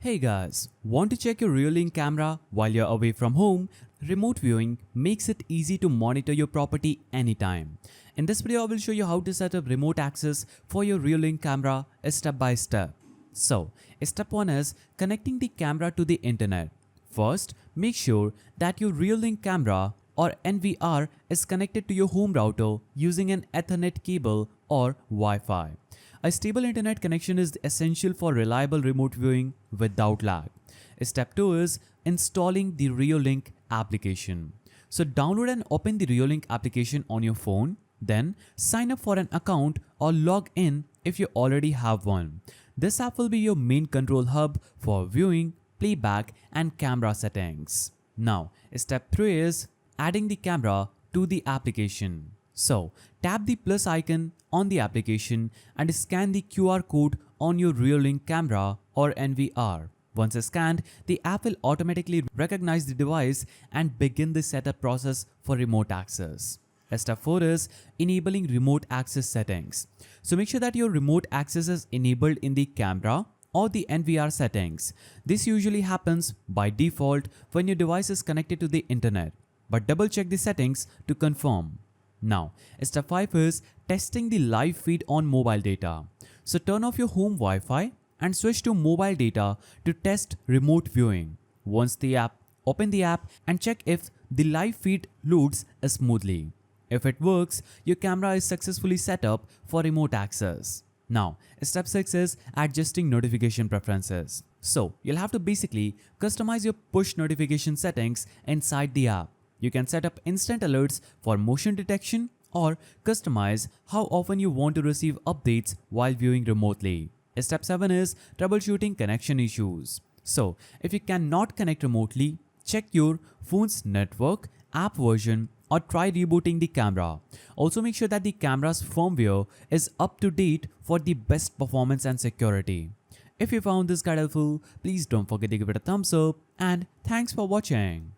Hey guys, want to check your Reolink camera while you're away from home? Remote viewing makes it easy to monitor your property anytime. In this video, I will show you how to set up remote access for your Reolink camera step by step. So, step 1 is connecting the camera to the internet. First, make sure that your Reolink camera or NVR is connected to your home router using an Ethernet cable or Wi-Fi. A stable internet connection is essential for reliable remote viewing without lag. Step 2 is installing the Reolink application. So download and open the Reolink application on your phone, then sign up for an account or log in if you already have one. This app will be your main control hub for viewing, playback and camera settings. Now, step 3 is adding the camera to the application. So, tap the plus icon on the application and scan the QR code on your Reolink camera or NVR. Once scanned, the app will automatically recognize the device and begin the setup process for remote access. Step 4 is enabling remote access settings. So make sure that your remote access is enabled in the camera or the NVR settings. This usually happens by default when your device is connected to the internet, but double check the settings to confirm. Now, step 5 is testing the live feed on mobile data. So turn off your home Wi-Fi and switch to mobile data to test remote viewing. Once the app, open the app and check if the live feed loads smoothly. If it works, your camera is successfully set up for remote access. Now, step 6 is adjusting notification preferences. So you'll have to basically customize your push notification settings inside the app. You can set up instant alerts for motion detection or customize how often you want to receive updates while viewing remotely. Step 7 is troubleshooting connection issues. So, if you cannot connect remotely, check your phone's network, app version or try rebooting the camera. Also make sure that the camera's firmware is up to date for the best performance and security. If you found this guide helpful, please don't forget to give it a thumbs up and thanks for watching.